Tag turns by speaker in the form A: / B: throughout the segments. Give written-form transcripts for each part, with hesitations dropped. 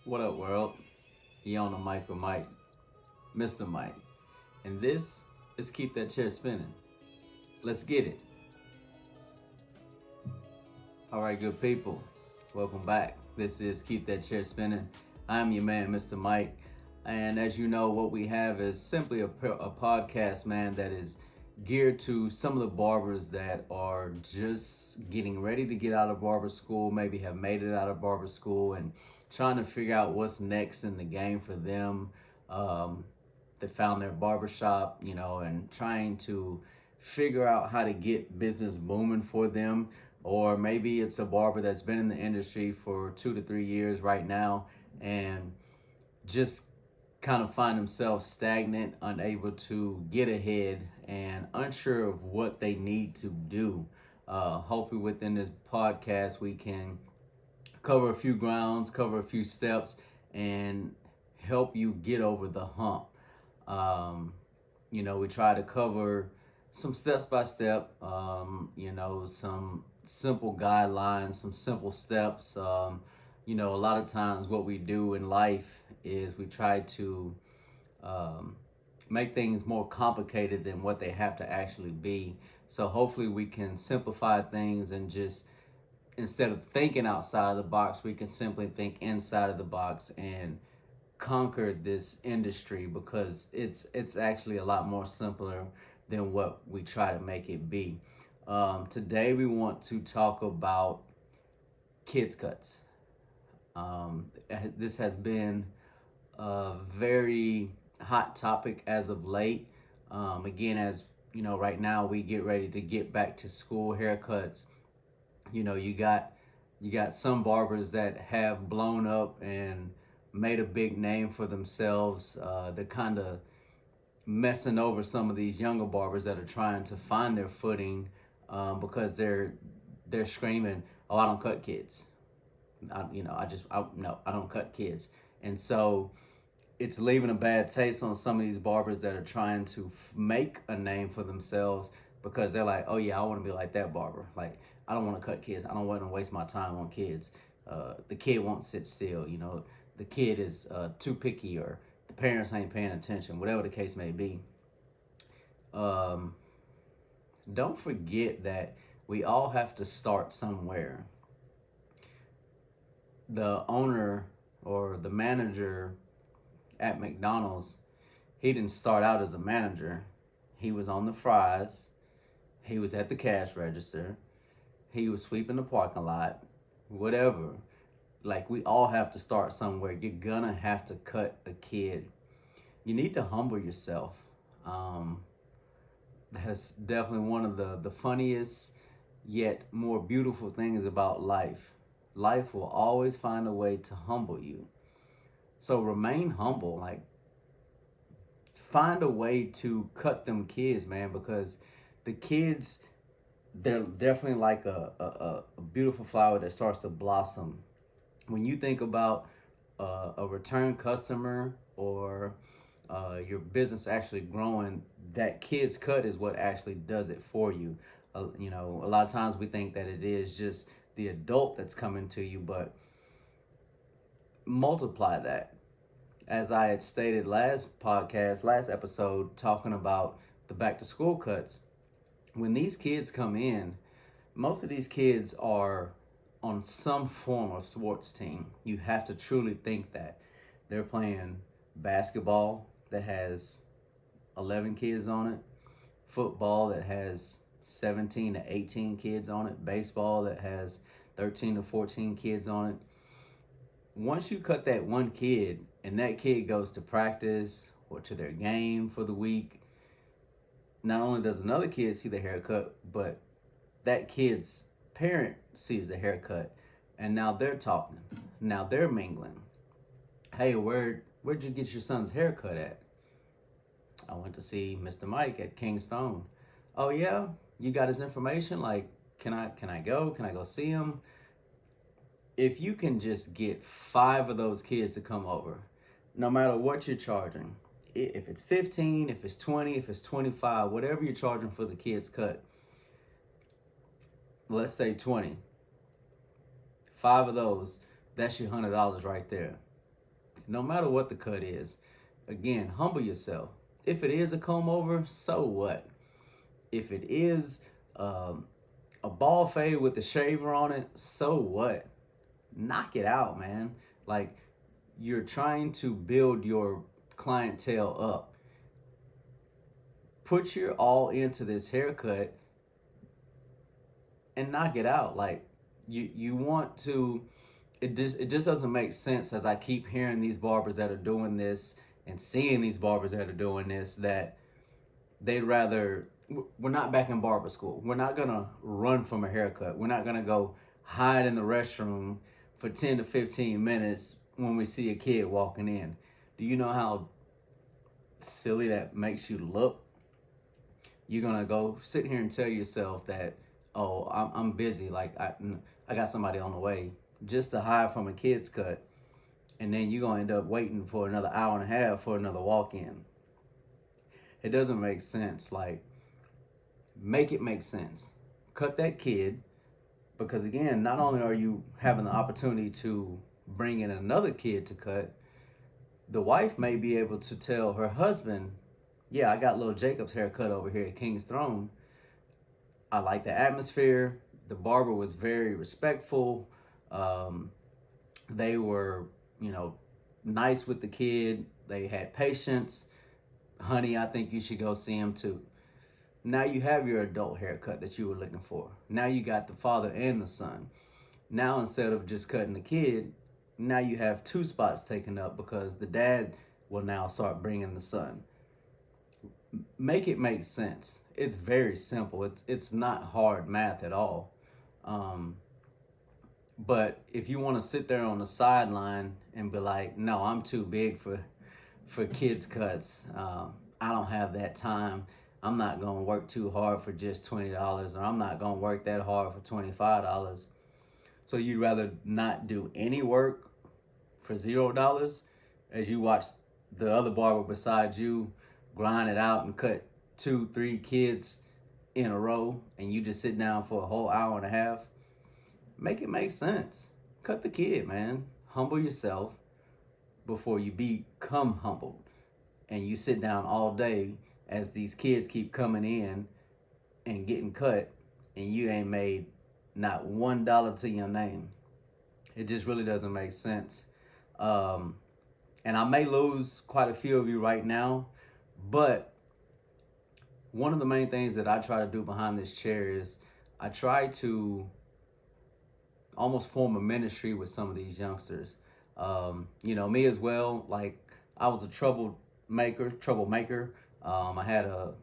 A: What up, world? You on the mic with Mike, Mr. Mike. And this is Keep That Chair Spinning. Let's get it. All right, good people. Welcome back. This is Keep That Chair Spinning. I'm your man, Mr. Mike. And as you know, what we have is simply a podcast, man, that is geared to some of the barbers that are just getting ready to get out of barber school, maybe have made it out of barber school and trying to figure out what's next in the game for them. They found their barbershop, and trying to figure out how to get business booming for them. Or maybe it's a barber that's been in the industry for 2 to 3 years right now and just kind of find themselves stagnant, unable to get ahead, and unsure of what they need to do. Hopefully, within this podcast, we can cover a few grounds, cover a few steps, and help you get over the hump. We try to cover some steps by step, some simple guidelines, some simple steps. A lot of times what we do in life is we try to make things more complicated than what they have to actually be. So hopefully we can simplify things and just instead of thinking outside of the box, we can simply think inside of the box and conquer this industry because it's actually a lot more simpler than what we try to make it be. Today we want to talk about kids cuts. This has been a very hot topic as of late. Again, as you know, right now we get ready to get back to school haircuts. You got some barbers that have blown up and made a big name for themselves. They're kind of messing over some of these younger barbers that are trying to find their footing because they're screaming, "Oh, I don't cut kids. I don't cut kids." And so it's leaving a bad taste on some of these barbers that are trying to make a name for themselves because they're like, "Oh yeah, I want to be like that barber. Like, I don't want to cut kids. I don't want to waste my time on kids. The kid won't sit still. The kid is too picky, or the parents ain't paying attention, whatever the case may be." Don't forget that we all have to start somewhere. The owner or the manager at McDonald's, he didn't start out as a manager. He was on the fries. He was at the cash register. He was sweeping the parking lot, whatever. Like, we all have to start somewhere. You're gonna have to cut a kid. You need to humble yourself. That's definitely one of the funniest yet more beautiful things about life. Life will always find a way to humble you. So remain humble. Like, find a way to cut them kids, man, because the kids, they're definitely like a beautiful flower that starts to blossom. When you think about a return customer or your business actually growing, that kid's cut is what actually does it for you. A lot of times we think that it is just the adult that's coming to you, but multiply that. As I had stated last episode, talking about the back to school cuts, when these kids come in, most of these kids are on some form of sports team. You have to truly think that they're playing basketball that has 11 kids on it, football that has 17 to 18 kids on it, baseball that has 13 to 14 kids on it. Once you cut that one kid and that kid goes to practice or to their game for the week, not only does another kid see the haircut, but that kid's parent sees the haircut, and now they're talking. Now they're mingling. "Hey, where'd you get your son's haircut at?" "I went to see Mr. Mike at King Stone." "Oh yeah, you got his information? Like, can I go? Can I go see him?" If you can just get 5 of those kids to come over, no matter what you're charging, if it's 15, if it's 20, if it's 25, whatever you're charging for the kids cut, let's say 20. 5 of those, that's your $100 right there. no matter what the cut is. Again, humble yourself. If it is a comb over, so what? If it is um, a ball fade with a shaver on it, so what? Knock it out, man. Like, you're trying to build your clientele up. Put your all into this haircut and knock it out. Like, you want to. It just doesn't make sense, as I keep hearing these barbers that are doing this and seeing these barbers that are doing this, that they'd rather. We're not back in barber school. We're not gonna run from a haircut. We're not gonna go hide in the restroom for 10 to 15 minutes when we see a kid walking in. Do you know how silly that makes you look? You're gonna go sit here and tell yourself that, oh, I'm busy, like I got somebody on the way, just to hide from a kid's cut, and then you're gonna end up waiting for another hour and a half for another walk-in. It doesn't make sense. Like, make it make sense. Cut that kid, because again, not only are you having the opportunity to bring in another kid to cut, the wife may be able to tell her husband, yeah, I got little Jacob's haircut over here at King's Throne. I like the atmosphere. The barber was very respectful. Um, they were, nice with the kid. They had patience. Honey, I think you should go see him too. Now you have your adult haircut that you were looking for. Now you got the father and the son. Now, instead of just cutting the kid, now you have two spots taken up because the dad will now start bringing the son. Make it make sense. It's very simple. It's not hard math at all. Um, but if you want to sit there on the sideline and be like, no, I'm too big for kids cuts. I don't have that time. I'm not gonna work too hard for just $20, or I'm not gonna work that hard for $25. So you'd rather not do any work for $0 as you watch the other barber beside you grind it out and cut 2-3 kids in a row, and you just sit down for a whole hour and a half. Make it make sense. Cut the kid, man. Humble yourself before you become humbled, and you sit down all day as these kids keep coming in and getting cut, and you ain't made not $1 to your name. It just really doesn't make sense. And I may lose quite a few of you right now, but one of the main things that I try to do behind this chair is I try to almost form a ministry with some of these youngsters. Me as well. Like, I was a troublemaker. I had a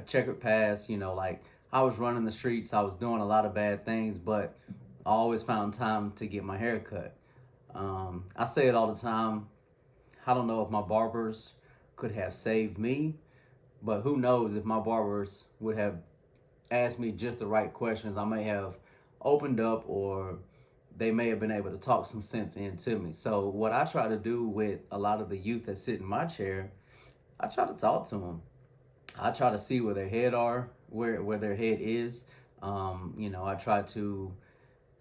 A: checkered past. Like, I was running the streets. I was doing a lot of bad things, but I always found time to get my hair cut. I say it all the time. I don't know if my barbers could have saved me, but who knows if my barbers would have asked me just the right questions, I may have opened up, or they may have been able to talk some sense into me. So what I try to do with a lot of the youth that sit in my chair, I try to talk to them. I try to see where their head are, where their head is. I try to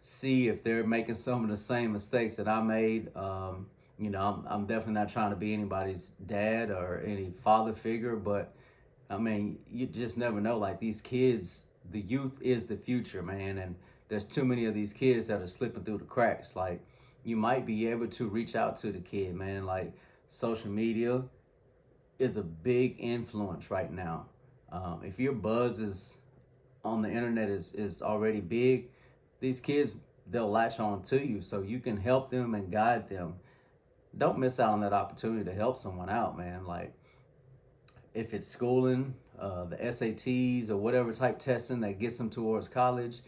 A: see if they're making some of the same mistakes that I made. I'm definitely not trying to be anybody's dad or any father figure, but I mean, you just never know. Like, these kids, the youth is the future, man, and there's too many of these kids that are slipping through the cracks. Like, you might be able to reach out to the kid, man. Like, social media is a big influence right now. If your buzz is on the internet is already big, these kids, they'll latch on to you, so you can help them and guide them. Don't miss out on that opportunity to help someone out, man. Like, if it's schooling, the SATs or whatever type testing that gets them towards college,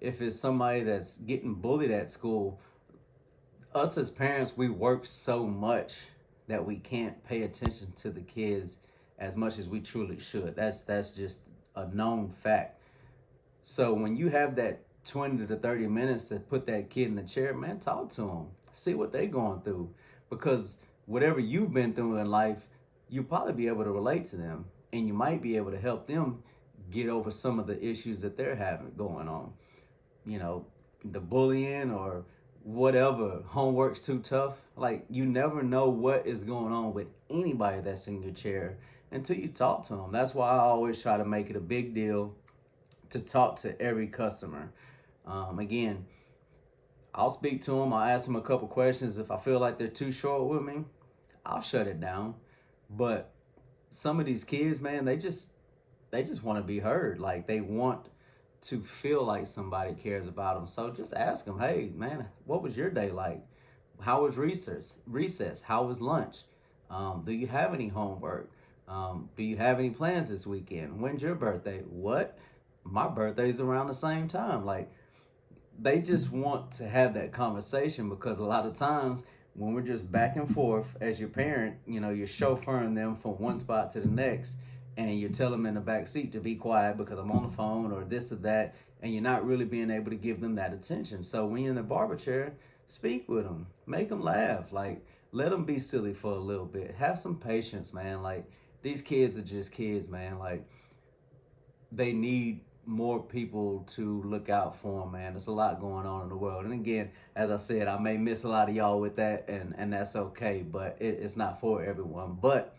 A: if it's somebody that's getting bullied at school, us as parents, we work so much that we can't pay attention to the kids as much as we truly should. That's just a known fact. So when you have that 20 to 30 minutes to put that kid in the chair, man, talk to them. See what they're going through. Because whatever you've been through in life, you'll probably be able to relate to them. And you might be able to help them get over some of the issues that they're having going on. The bullying or whatever, homework's too tough. Like, you never know what is going on with anybody that's in your chair until you talk to them. That's why I always try to make it a big deal to talk to every customer. Again, I'll speak to them. I'll ask them a couple questions. If I feel like they're too short with me, I'll shut it down. But some of these kids, man, they just want to be heard. Like, they want to feel like somebody cares about them. So just ask them, hey, man, what was your day like? How was recess? How was lunch? Do you have any homework? Do you have any plans this weekend? When's your birthday? What? My birthday's around the same time. Like, they just want to have that conversation, because a lot of times when we're just back and forth as your parent, you're chauffeuring them from one spot to the next, and you're telling them in the back seat to be quiet because I'm on the phone or this or that, and you're not really being able to give them that attention. So when you're in the barber chair, speak with them, make them laugh, like, let them be silly for a little bit. Have some patience, man. Like, these kids are just kids, man. Like, they need more people to look out for them, man. There's a lot going on in the world. And again, as I said, I may miss a lot of y'all with that, and that's okay, but it's not for everyone. But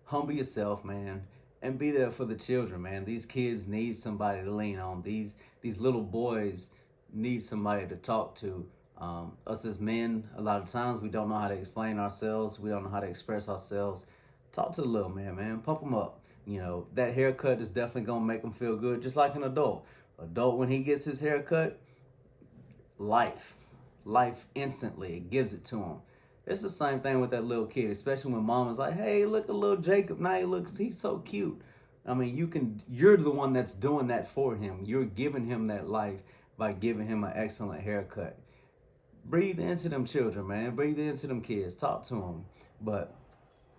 A: humble yourself, man, and be there for the children, man. These kids need somebody to lean on. These little boys need somebody to talk to. Us as men, a lot of times we don't know how to explain ourselves. We don't know how to express ourselves. Talk to the little man, pump him up. That haircut is definitely gonna make him feel good, just like an adult. Adult, when he gets his haircut, life, life instantly, it gives it to him. It's the same thing with that little kid, especially when mama's like, hey, look at little Jacob, now he's so cute. I mean, you're the one that's doing that for him. You're giving him that life by giving him an excellent haircut. Breathe into them children, man. Breathe into them kids. Talk to them. But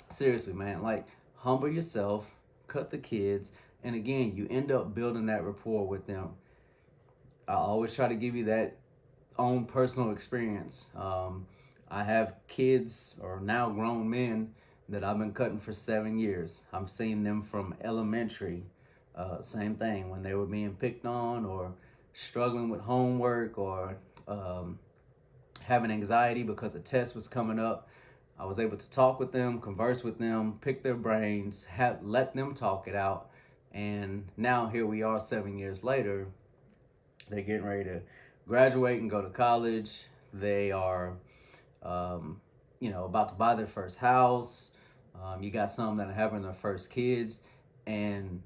A: seriously, man, like, humble yourself, cut the kids, and again, you end up building that rapport with them. I always try to give you that own personal experience. I have kids, or now grown men, that I've been cutting for 7 years. I've seen them from elementary, same thing, when they were being picked on or struggling with homework or having anxiety because a test was coming up. I was able to talk with them, converse with them, pick their brains, let them talk it out. And now here we are 7 years later. They're getting ready to graduate and go to college. They are, about to buy their first house. You got some that are having their first kids. And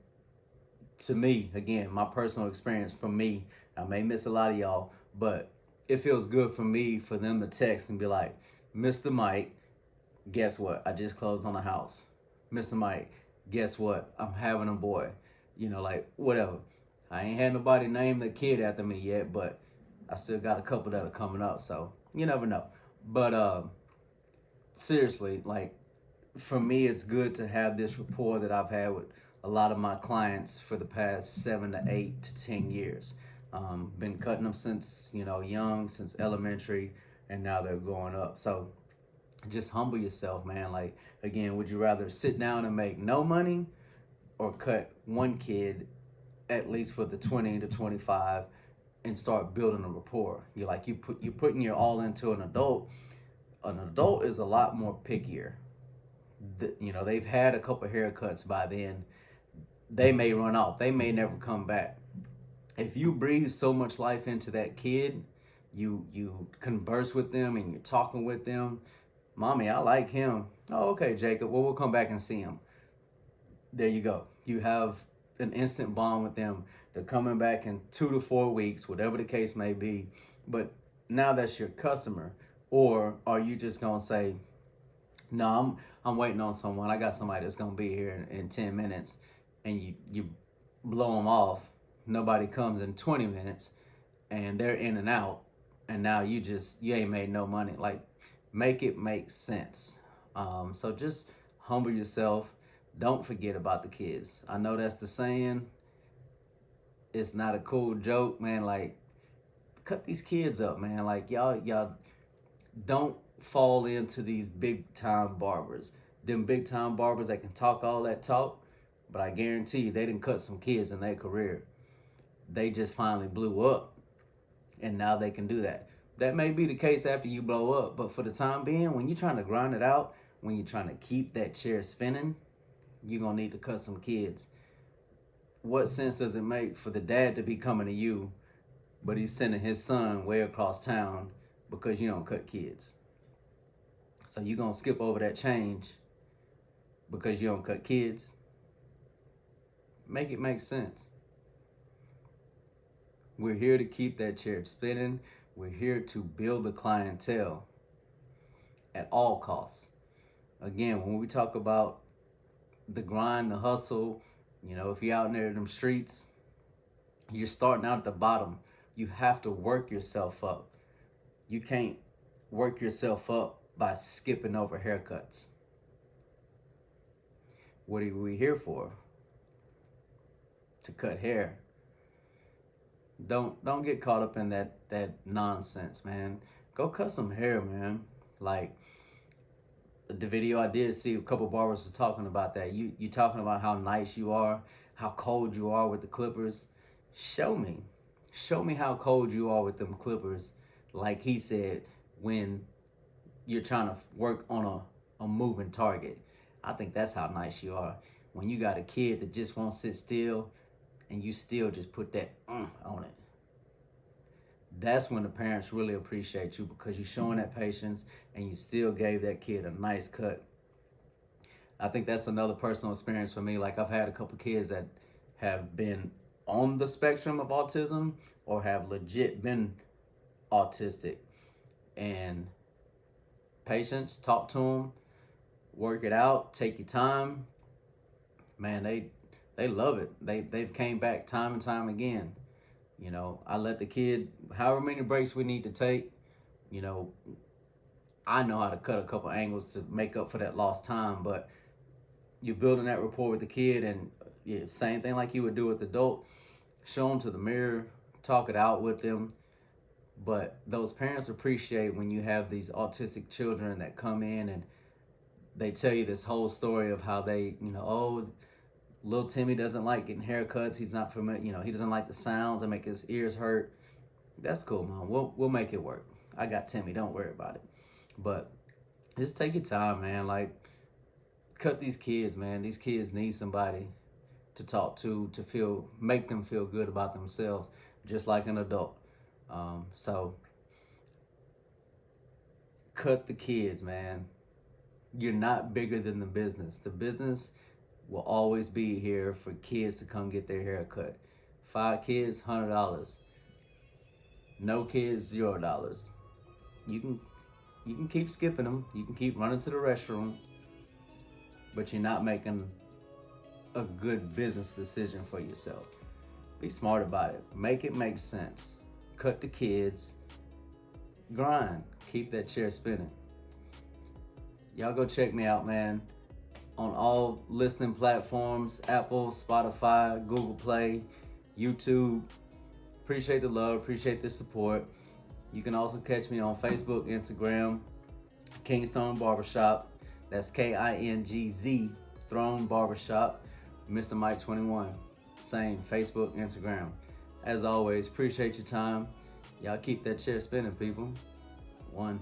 A: to me, again, my personal experience, for me, I may miss a lot of y'all, but it feels good for me for them to text and be like, Mr. Mike, guess what? I just closed on a house. Mr. Mike, guess what? I'm having a boy. Like, whatever. I ain't had nobody name the kid after me yet, but I still got a couple that are coming up, so you never know. But seriously, like, for me, it's good to have this rapport that I've had with a lot of my clients for the past 7 to 8 to 10 years. Been cutting them since, young, since elementary, and now they're growing up. So just humble yourself, man. Like, again, would you rather sit down and make no money, or cut one kid at least for the 20 to 25 and start building a rapport? You're putting your all into an adult. An adult is a lot more pickier. They've had a couple haircuts by then. They may run off. They may never come back. If you breathe so much life into that kid, you converse with them and you're talking with them. Mommy, I like him. Oh, okay, Jacob. Well, we'll come back and see him. There you go. You have an instant bond with them. They're coming back in 2 to 4 weeks, whatever the case may be. But now that's your customer. Or are you just gonna say, no, I'm waiting on someone. I got somebody that's gonna be here in 10 minutes, and you blow them off. Nobody comes in 20 minutes, and they're in and out, and now you ain't made no money. Like, make it make sense. So just humble yourself. Don't forget about the kids. I know that's the saying. It's not a cool joke, man. Like, cut these kids up, man. Like, y'all don't fall into these big time barbers. Them big time barbers that can talk all that talk, but I guarantee you they didn't cut some kids in their career. They just finally blew up, and now they can do that. That may be the case after you blow up, but for the time being, when you're trying to grind it out, when you're trying to keep that chair spinning, you're gonna need to cut some kids. What sense does it make for the dad to be coming to you, but he's sending his son way across town because you don't cut kids? So you're gonna skip over that change because you don't cut kids? Make it make sense. We're here to keep that chair spinning. We're here to build the clientele at all costs. Again, when we talk about the grind, the hustle, if you're out there in them streets, you're starting out at the bottom. You have to work yourself up. You can't work yourself up by skipping over haircuts. What are we here for? To cut hair. Don't get caught up in that nonsense, man. Go cut some hair, man. Like the video I did see, a couple barbers was talking about that. You talking about how nice you are, how cold you are with the clippers. Show me how cold you are with them clippers. Like he said, when you're trying to work on a moving target. I think that's how nice you are. When you got a kid that just won't sit still and you still just put that on it. That's when the parents really appreciate you, because you're showing that patience and you still gave that kid a nice cut. I think that's another personal experience for me. Like, I've had a couple kids that have been on the spectrum of autism or have legit been autistic. And patience, talk to them, work it out, take your time. Man, they love it. They've came back time and time again. I let the kid, however many breaks we need to take, I know how to cut a couple angles to make up for that lost time, but you're building that rapport with the kid, and same thing like you would do with the adult. Show them to the mirror, talk it out with them. But those parents appreciate when you have these autistic children that come in and they tell you this whole story of how they, little Timmy doesn't like getting haircuts. He's not familiar, he doesn't like the sounds that make his ears hurt. That's cool, Mom. We'll make it work. I got Timmy. Don't worry about it. But just take your time, man. Like, cut these kids, man. These kids need somebody to talk to make them feel good about themselves, just like an adult. So cut the kids, man. You're not bigger than the business. The business will always be here for kids to come get their hair cut. 5 kids, $100. No kids, $0. You can keep skipping them. You can keep running to the restroom, but you're not making a good business decision for yourself. Be smart about it. Make it make sense. Cut the kids. Grind. Keep that chair spinning. Y'all go check me out, man, on all listening platforms: Apple, Spotify, Google Play, YouTube. Appreciate the love, appreciate the support. You can also catch me on Facebook, Instagram, Kingstone Barbershop. That's KINGZ, Throne Barbershop. Mr. Mike 21. Same, Facebook, Instagram. As always, appreciate your time. Y'all keep that chair spinning, people. 1.